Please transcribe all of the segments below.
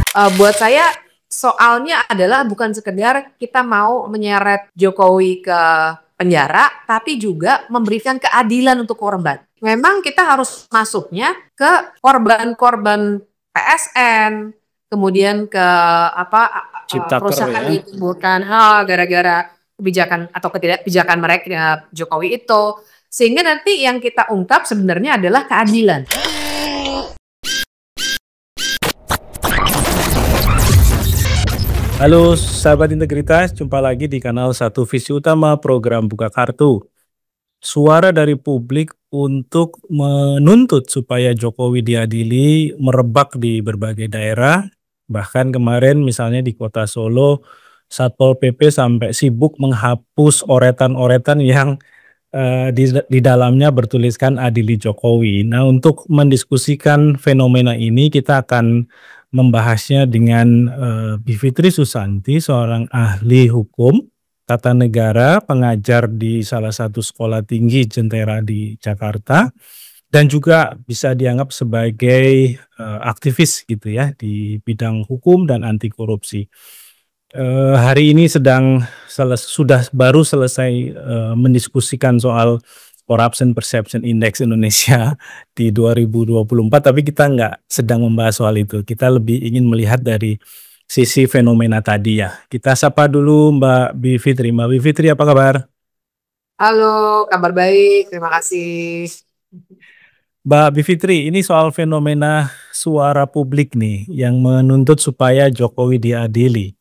Buat saya soalnya adalah bukan sekedar kita mau menyeret Jokowi ke penjara, tapi juga memberikan keadilan untuk korban. Memang kita harus masuknya ke korban-korban PSN, kemudian ke Ciptaker kerusakan ya. ditimbulkan gara-gara kebijakan atau ketidakbijakan mereka Jokowi itu, sehingga nanti yang kita ungkap sebenarnya adalah keadilan. Halo sahabat integritas, jumpa lagi di kanal Satu Visi Utama program Buka Kartu. Suara dari publik untuk menuntut supaya Jokowi diadili merebak di berbagai daerah. Bahkan kemarin misalnya di kota Solo, Satpol PP sampai sibuk menghapus oretan-oretan yang di dalamnya bertuliskan adili Jokowi. Nah, untuk mendiskusikan fenomena ini kita akan membahasnya dengan Bivitri Susanti, seorang ahli hukum tata negara, pengajar di salah satu sekolah tinggi Jentera di Jakarta, dan juga bisa dianggap sebagai aktivis gitu ya di bidang hukum dan anti korupsi. Hari ini sudah baru selesai mendiskusikan soal Corruption Perception Index Indonesia di 2024, tapi kita nggak sedang membahas soal itu. Kita lebih ingin melihat dari sisi fenomena tadi ya. Kita sapa dulu Mbak Bivitri. Mbak Bivitri, apa kabar? Halo, kabar baik, terima kasih. Mbak Bivitri, ini soal fenomena suara publik nih yang menuntut supaya Jokowi diadili.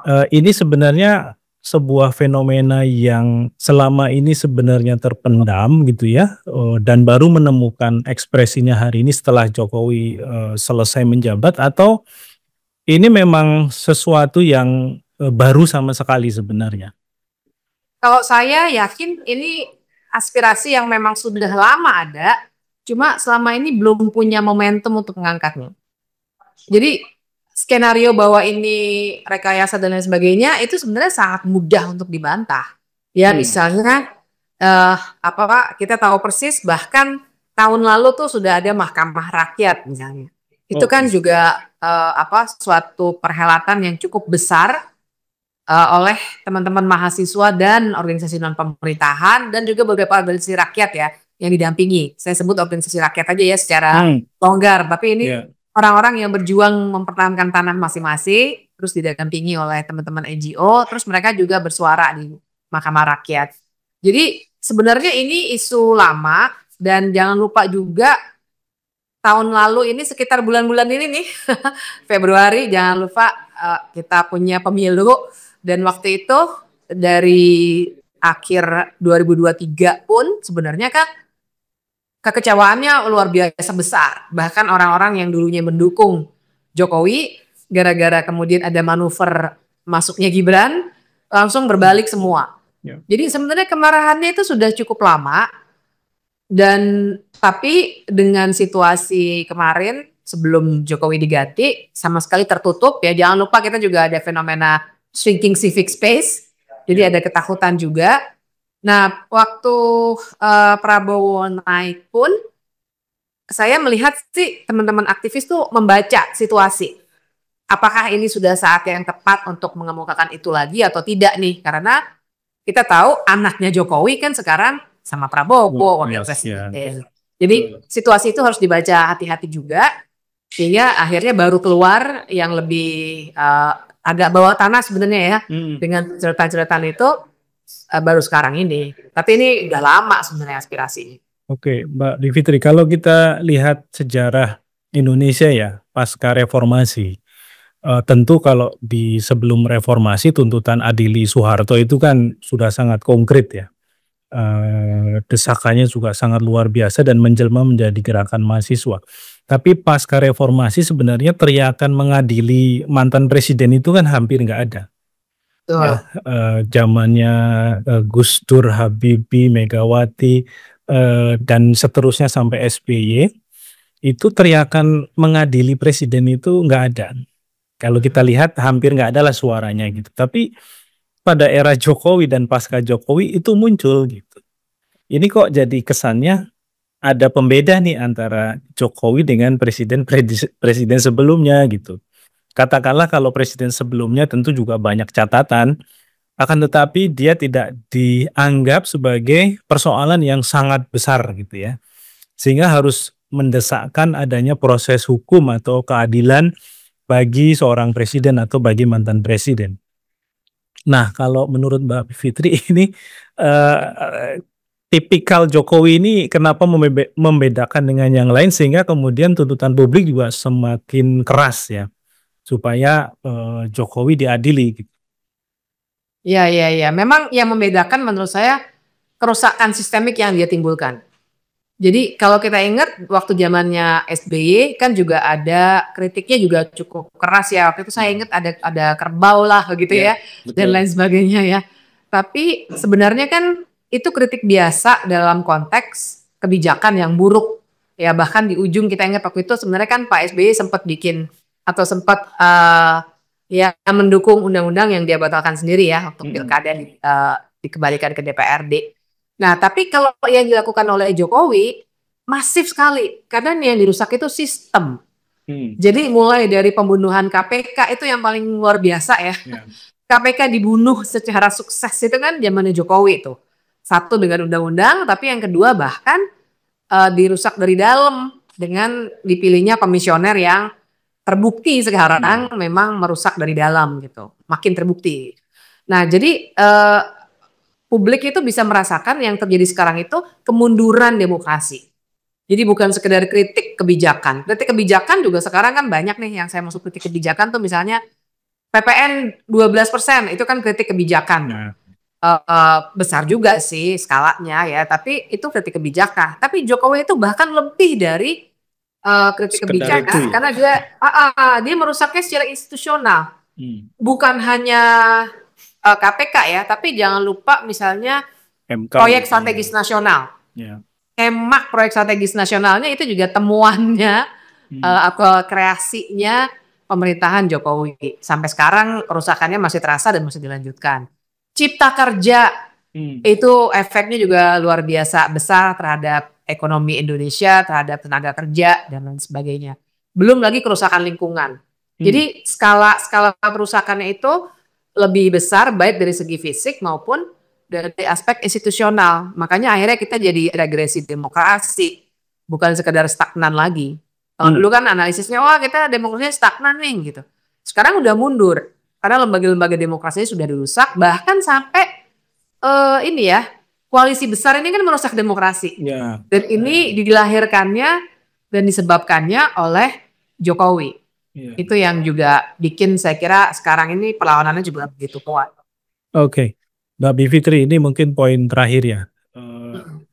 Ini sebenarnya sebuah fenomena yang selama ini sebenarnya terpendam gitu ya, dan baru menemukan ekspresinya hari ini setelah Jokowi selesai menjabat, atau ini memang sesuatu yang baru sama sekali sebenarnya? Kalau saya yakin ini aspirasi yang memang sudah lama ada, cuma selama ini belum punya momentum untuk mengangkatnya. Jadi skenario bahwa ini rekayasa dan lain sebagainya itu sebenarnya sangat mudah untuk dibantah. Ya misalnya kita tahu persis bahkan tahun lalu tuh sudah ada Mahkamah Rakyat misalnya. Itu kan juga suatu perhelatan yang cukup besar oleh teman-teman mahasiswa dan organisasi non pemerintahan dan juga beberapa organisasi rakyat ya yang didampingi. Saya sebut organisasi rakyat aja ya secara longgar, tapi ini orang-orang yang berjuang mempertahankan tanah masing-masing, terus didampingi oleh teman-teman NGO, terus mereka juga bersuara di Mahkamah Rakyat. Jadi sebenarnya ini isu lama, dan jangan lupa juga tahun lalu ini sekitar bulan-bulan ini nih Februari, jangan lupa kita punya pemilu, dan waktu itu dari akhir 2023 pun sebenarnya kan kekecewaannya luar biasa besar. Bahkan orang-orang yang dulunya mendukung Jokowi, gara-gara kemudian ada manuver masuknya Gibran, langsung berbalik semua. Jadi sebenarnya kemarahannya itu sudah cukup lama, dan tapi dengan situasi kemarin sebelum Jokowi diganti sama sekali tertutup ya. Jangan lupa kita juga ada fenomena shrinking civic space, jadi ada ketakutan juga. Nah, waktu Prabowo naik pun saya melihat sih teman-teman aktivis tuh membaca situasi. Apakah ini sudah saat yang tepat untuk mengemukakan itu lagi atau tidak nih? Karena kita tahu anaknya Jokowi kan sekarang sama Prabowo wakil presiden. Jadi situasi itu harus dibaca hati-hati juga, sehingga akhirnya baru keluar yang lebih agak bawah tanah sebenarnya ya, dengan cerita-cerita itu baru sekarang ini. Tapi ini udah lama sebenarnya aspirasinya. Oke, Mbak Bivitri, kalau kita lihat sejarah Indonesia ya pasca reformasi, tentu kalau di sebelum reformasi tuntutan adili Soeharto itu kan sudah sangat konkret ya. Desakannya juga sangat luar biasa dan menjelma menjadi gerakan mahasiswa. Tapi pasca reformasi sebenarnya teriakan mengadili mantan presiden itu kan hampir nggak ada. Ya, zamannya Gus Dur, Habibie, Megawati, dan seterusnya sampai SBY, itu teriakan mengadili presiden itu nggak ada. Kalau kita lihat hampir nggak ada lah suaranya gitu. Tapi pada era Jokowi dan pasca Jokowi itu muncul gitu. Ini kok jadi kesannya ada pembeda nih antara Jokowi dengan presiden sebelumnya gitu. Katakanlah kalau presiden sebelumnya tentu juga banyak catatan, akan tetapi dia tidak dianggap sebagai persoalan yang sangat besar gitu ya. Sehingga harus mendesakkan adanya proses hukum atau keadilan bagi seorang presiden atau bagi mantan presiden. Nah, kalau menurut Mbak Fitri ini tipikal Jokowi ini kenapa membedakan dengan yang lain sehingga kemudian tuntutan publik juga semakin keras ya supaya Jokowi diadili gitu. Ya, ya, ya. Memang yang membedakan menurut saya kerusakan sistemik yang dia timbulkan. Jadi kalau kita ingat waktu zamannya SBY kan juga ada kritiknya juga cukup keras ya. Waktu itu saya ingat ada kerbau lah gitu ya, dan lain sebagainya ya. Tapi sebenarnya kan itu kritik biasa dalam konteks kebijakan yang buruk. Ya bahkan di ujung kita ingat waktu itu sebenarnya kan Pak SBY sempat bikin atau sempat ya mendukung undang-undang yang dia batalkan sendiri ya untuk pilkada dikembalikan ke DPRD. Nah, tapi kalau yang dilakukan oleh Jokowi masif sekali karena yang dirusak itu sistem. Jadi mulai dari pembunuhan KPK itu yang paling luar biasa ya. KPK dibunuh secara sukses itu kan zamannya Jokowi itu. Satu dengan undang-undang, tapi yang kedua bahkan dirusak dari dalam dengan dipilihnya komisioner yang terbukti sekarang memang merusak dari dalam gitu. Makin terbukti. Nah, jadi publik itu bisa merasakan yang terjadi sekarang itu kemunduran demokrasi. Jadi bukan sekedar kritik kebijakan. Kritik kebijakan juga sekarang kan banyak nih yang saya maksud kritik kebijakan tuh misalnya PPN 12% itu kan kritik kebijakan. Besar juga sih skalanya ya, tapi itu kritik kebijakan. Tapi Jokowi itu bahkan lebih dari kritik kebijakan karena dia merusaknya secara institusional. Bukan hanya KPK ya, tapi jangan lupa misalnya proyek strategis nasional. Emak proyek strategis nasionalnya itu juga temuannya atau kreasinya pemerintahan Jokowi. Sampai sekarang kerusakannya masih terasa dan masih dilanjutkan. Cipta Kerja itu efeknya juga luar biasa besar terhadap ekonomi Indonesia, terhadap tenaga kerja dan lain sebagainya. Belum lagi kerusakan lingkungan. Jadi skala kerusakannya itu lebih besar baik dari segi fisik maupun dari aspek institusional. Makanya akhirnya kita jadi regresi demokrasi, bukan sekedar stagnan lagi. Kalau dulu kan analisisnya, wah kita demokrasinya stagnan nih gitu. Sekarang udah mundur karena lembaga-lembaga demokrasinya sudah dirusak, bahkan sampai ini ya koalisi besar ini kan merusak demokrasi. Dan ini dilahirkannya dan disebabkannya oleh Jokowi. Itu yang juga bikin saya kira sekarang ini perlawanannya juga begitu kuat. Oke, Mbak Bivitri, ini mungkin poin terakhir ya.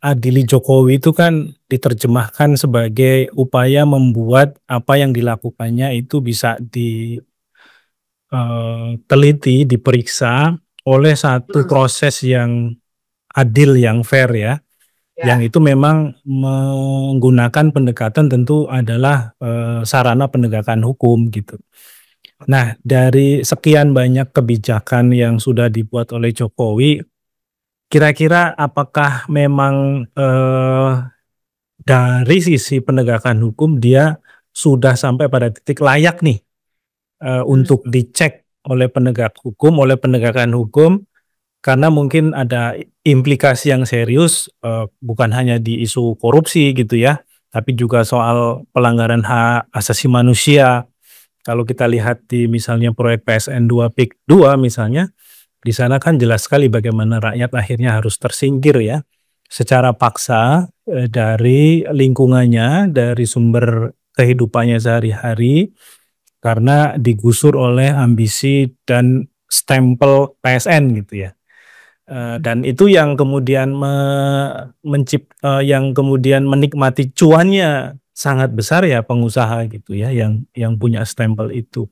Adili Jokowi itu kan diterjemahkan sebagai upaya membuat apa yang dilakukannya itu bisa diteliti, diperiksa oleh satu proses yang adil, yang fair ya. Yang itu memang menggunakan pendekatan tentu adalah sarana penegakan hukum gitu. Nah, dari sekian banyak kebijakan yang sudah dibuat oleh Jokowi, kira-kira apakah memang dari sisi penegakan hukum dia sudah sampai pada titik layak nih untuk dicek oleh penegak hukum, oleh penegakan hukum, karena mungkin ada implikasi yang serius bukan hanya di isu korupsi gitu ya, tapi juga soal pelanggaran hak asasi manusia. Kalau kita lihat di misalnya proyek PSN 2 PIK 2 misalnya, di sana kan jelas sekali bagaimana rakyat akhirnya harus tersingkir ya secara paksa dari lingkungannya, dari sumber kehidupannya sehari-hari karena digusur oleh ambisi dan stempel PSN gitu ya. Dan itu yang kemudian yang kemudian menikmati cuannya sangat besar ya pengusaha gitu ya yang punya stempel itu.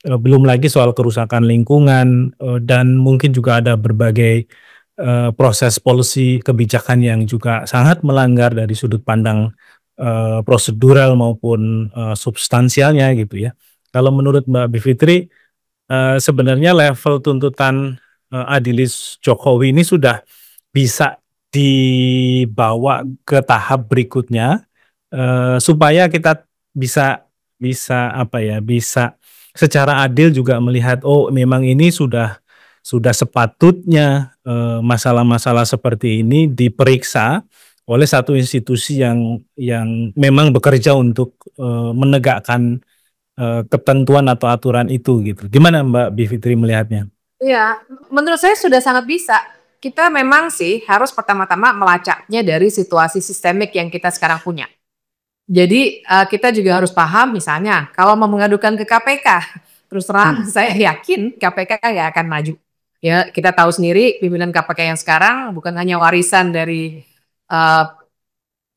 Belum lagi soal kerusakan lingkungan dan mungkin juga ada berbagai proses policy kebijakan yang juga sangat melanggar dari sudut pandang prosedural maupun substansialnya gitu ya. Kalau menurut Mbak Bivitri sebenarnya level tuntutan Adilis Jokowi ini sudah bisa dibawa ke tahap berikutnya supaya kita bisa secara adil juga melihat oh memang ini sudah sepatutnya masalah-masalah seperti ini diperiksa oleh satu institusi yang memang bekerja untuk menegakkan ketentuan atau aturan itu gitu. Gimana Mbak Bivitri melihatnya? Iya, menurut saya sudah sangat bisa. Kita memang sih harus pertama-tama melacaknya dari situasi sistemik yang kita sekarang punya. Jadi kita juga harus paham misalnya kalau mau mengadukan ke KPK, terus terang saya yakin KPK nggak akan maju. Ya kita tahu sendiri pimpinan KPK yang sekarang bukan hanya warisan dari uh,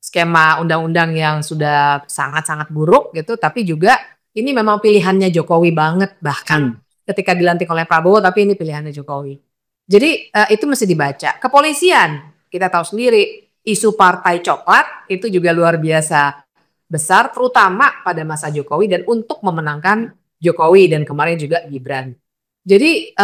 skema undang-undang yang sudah sangat-sangat buruk gitu, tapi juga ini memang pilihannya Jokowi banget bahkan ketika dilantik oleh Prabowo, tapi ini pilihannya Jokowi. Jadi itu mesti dibaca. Kepolisian kita tahu sendiri isu partai coklat itu juga luar biasa besar, terutama pada masa Jokowi dan untuk memenangkan Jokowi dan kemarin juga Gibran. Jadi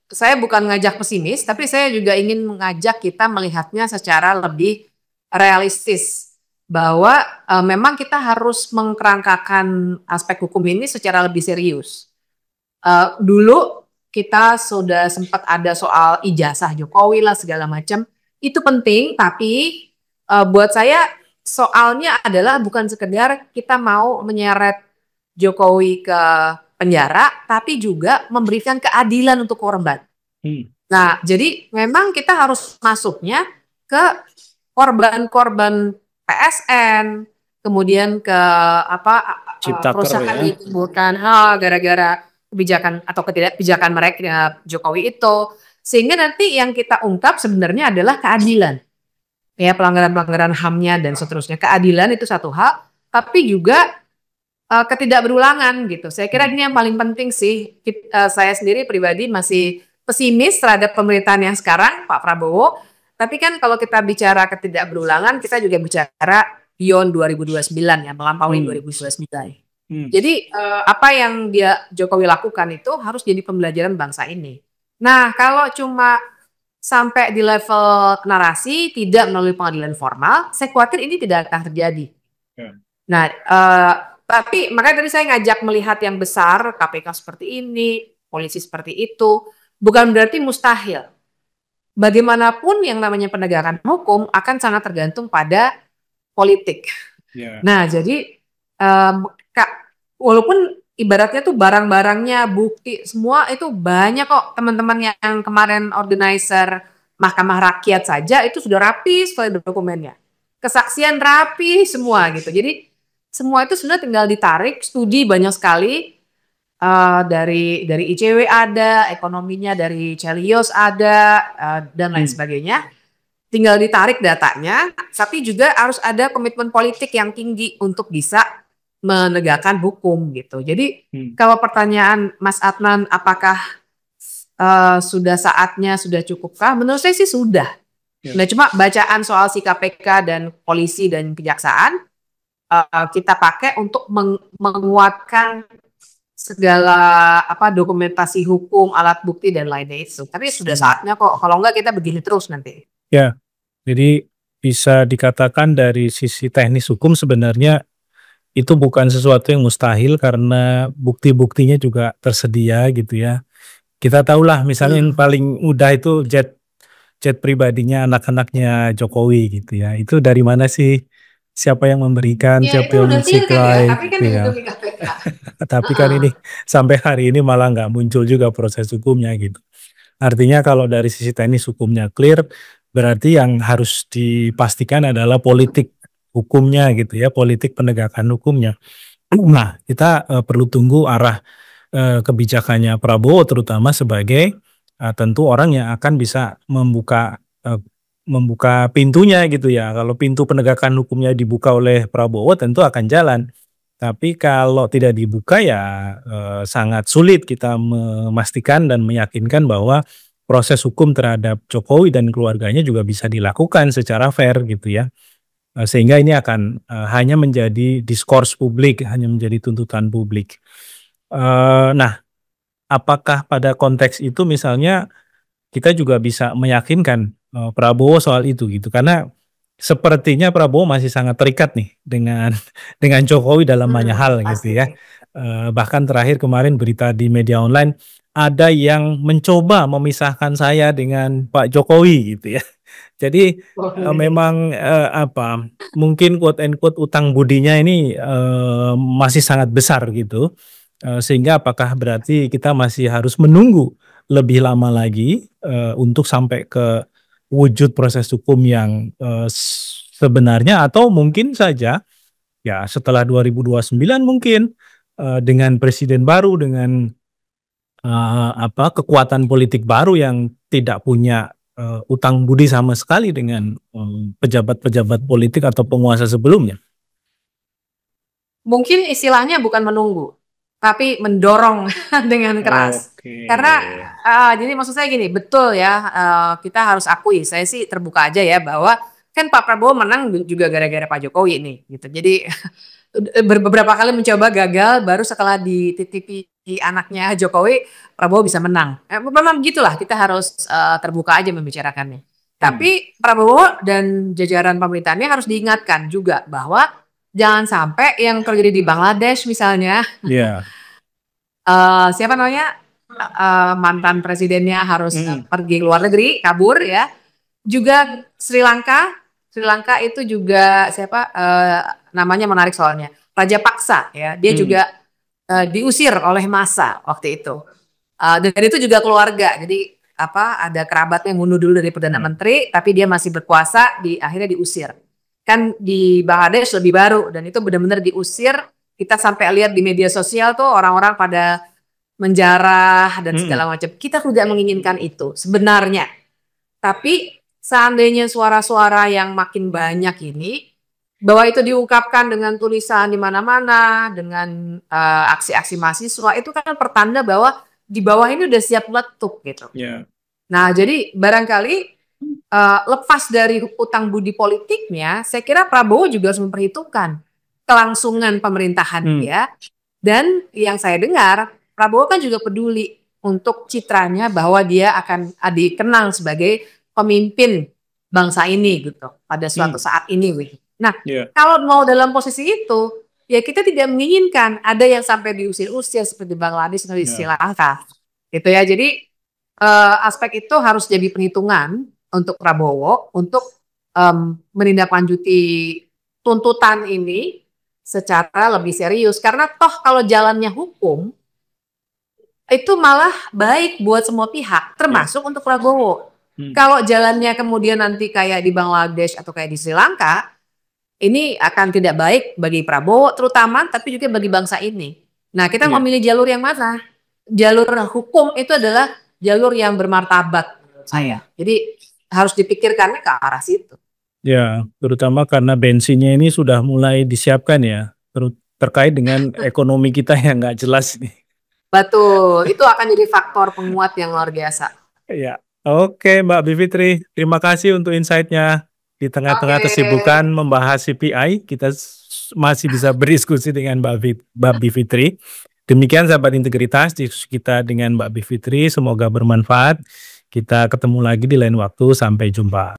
saya bukan ngajak pesimis, tapi saya juga ingin mengajak kita melihatnya secara lebih realistis bahwa memang kita harus mengkerangkakan aspek hukum ini secara lebih serius. Dulu kita sudah sempat ada soal ijazah Jokowi lah segala macam, itu penting, tapi buat saya soalnya adalah bukan sekedar kita mau menyeret Jokowi ke penjara, tapi juga memberikan keadilan untuk korban. Nah, jadi memang kita harus masuknya ke korban-korban PSN, kemudian ke perusahaan ya. ditimbulkan gara-gara kebijakan atau ketidakbijakan mereka Jokowi itu, sehingga nanti yang kita ungkap sebenarnya adalah keadilan. Ya, pelanggaran-pelanggaran HAM-nya dan seterusnya. Keadilan itu satu hal, tapi juga ketidakberulangan gitu. Saya kira ini yang paling penting sih. Saya sendiri pribadi masih pesimis terhadap pemerintahan yang sekarang, Pak Prabowo. Tapi kan kalau kita bicara ketidakberulangan, kita juga bicara beyond 2029 ya, melampaui 2029. Jadi apa yang Jokowi lakukan itu harus jadi pembelajaran bangsa ini. Nah, kalau cuma sampai di level narasi tidak melalui pengadilan formal, saya khawatir ini tidak akan terjadi. Nah, tapi makanya tadi saya ngajak melihat yang besar, KPK seperti ini, polisi seperti itu, bukan berarti mustahil. Bagaimanapun yang namanya penegakan hukum akan sangat tergantung pada politik. Nah, jadi walaupun ibaratnya tuh barang-barangnya, bukti, semua itu banyak kok teman-teman yang kemarin organizer Mahkamah Rakyat saja itu sudah rapi sekali dokumennya. Kesaksian rapi semua gitu. Jadi semua itu sudah tinggal ditarik, studi banyak sekali. Dari ICW ada, ekonominya dari Celios ada, dan lain sebagainya. Tinggal ditarik datanya, tapi juga harus ada komitmen politik yang tinggi untuk bisa menegakkan hukum gitu. Jadi kalau pertanyaan Mas Adnan apakah sudah saatnya, sudah cukupkah? Menurut saya sih sudah. Nah, cuma bacaan soal si KPK dan polisi dan kejaksaan kita pakai untuk menguatkan segala dokumentasi hukum, alat bukti dan lainnya itu. Tapi sudah saatnya kok. Kalau enggak kita begini terus nanti. Ya, jadi bisa dikatakan dari sisi teknis hukum sebenarnya itu bukan sesuatu yang mustahil karena bukti-buktinya juga tersedia gitu ya. Kita tahulah misalnya yang paling mudah itu jet pribadinya anak-anaknya Jokowi gitu ya. Itu dari mana sih? Siapa yang memberikan, ya, siapa yang mensuplai gitu ya. Tapi kan ini sampai hari ini malah nggak muncul juga proses hukumnya gitu. Artinya kalau dari sisi teknis hukumnya clear, berarti yang harus dipastikan adalah politik hukumnya gitu ya, politik penegakan hukumnya. Nah, kita perlu tunggu arah kebijakannya Prabowo terutama sebagai tentu orang yang akan bisa membuka pintunya gitu ya. Kalau pintu penegakan hukumnya dibuka oleh Prabowo tentu akan jalan. Tapi kalau tidak dibuka ya sangat sulit kita memastikan dan meyakinkan bahwa proses hukum terhadap Jokowi dan keluarganya juga bisa dilakukan secara fair gitu ya. Sehingga ini akan hanya menjadi diskurs publik, hanya menjadi tuntutan publik. Nah, apakah pada konteks itu misalnya kita juga bisa meyakinkan Prabowo soal itu gitu, karena sepertinya Prabowo masih sangat terikat nih dengan Jokowi dalam banyak hal gitu ya. Bahkan terakhir kemarin berita di media online ada yang mencoba memisahkan saya dengan Pak Jokowi gitu ya. Jadi memang mungkin quote and quote utang budinya ini masih sangat besar gitu. Sehingga apakah berarti kita masih harus menunggu lebih lama lagi untuk sampai ke wujud proses hukum yang sebenarnya, atau mungkin saja ya setelah 2029 mungkin dengan presiden baru, dengan kekuatan politik baru yang tidak punya utang budi sama sekali dengan pejabat-pejabat politik atau penguasa sebelumnya. Mungkin istilahnya bukan menunggu, tapi mendorong dengan keras. Karena jadi maksud saya gini, betul ya, kita harus akui, saya sih terbuka aja ya, bahwa kan Pak Prabowo menang juga gara-gara Pak Jokowi nih gitu. Jadi beberapa kali mencoba gagal, baru setelah dititipi anaknya Jokowi, Prabowo bisa menang. Memang gitulah, kita harus terbuka aja membicarakannya. Tapi Prabowo dan jajaran pemerintahannya harus diingatkan juga bahwa jangan sampai yang terjadi di Bangladesh misalnya, siapa namanya, mantan presidennya harus pergi ke luar negeri, kabur ya. Juga Sri Lanka itu juga siapa, namanya menarik soalnya, Raja Paksa ya, dia juga diusir oleh massa waktu itu. Dan itu juga keluarga, jadi ada kerabatnya yang bunuh dulu dari Perdana Menteri, tapi dia masih berkuasa, akhirnya diusir. Kan di Bangladesh lebih baru, dan itu benar-benar diusir. Kita sampai lihat di media sosial tuh orang-orang pada menjarah dan segala macam. Kita tidak menginginkan itu sebenarnya. Tapi seandainya suara-suara yang makin banyak ini, bahwa itu diungkapkan dengan tulisan di mana-mana, dengan aksi-aksi mahasiswa, itu kan pertanda bahwa di bawah ini udah siap meletup gitu. Nah, jadi barangkali lepas dari utang budi politiknya, saya kira Prabowo juga harus memperhitungkan kelangsungan pemerintahan dia. Dan yang saya dengar, Prabowo kan juga peduli untuk citranya bahwa dia akan dikenang sebagai pemimpin bangsa ini gitu pada suatu saat ini. Nah, kalau mau dalam posisi itu, ya kita tidak menginginkan ada yang sampai diusir-usir seperti Bangladesh atau di Sri Lanka. Gitu ya. Jadi aspek itu harus jadi perhitungan untuk Prabowo untuk menindaklanjuti tuntutan ini secara lebih serius. Karena toh kalau jalannya hukum, itu malah baik buat semua pihak, termasuk untuk Prabowo. Kalau jalannya kemudian nanti kayak di Bangladesh atau kayak di Sri Lanka, ini akan tidak baik bagi Prabowo terutama, tapi juga bagi bangsa ini. Nah, kita memilih jalur yang mana? Jalur hukum itu adalah jalur yang bermartabat menurut saya. Jadi harus dipikirkannya ke arah situ. Ya, terutama karena bensinnya ini sudah mulai disiapkan ya, terkait dengan ekonomi kita yang nggak jelas nih. Betul, itu akan jadi faktor penguat yang luar biasa. Ya, oke Mbak Bivitri, terima kasih untuk insight-nya. Di tengah-tengah kesibukan membahas CPI, kita masih bisa berdiskusi dengan Mbak Bivitri. Demikian sahabat integritas, diskusi kita dengan Mbak Bivitri, semoga bermanfaat. Kita ketemu lagi di lain waktu, sampai jumpa.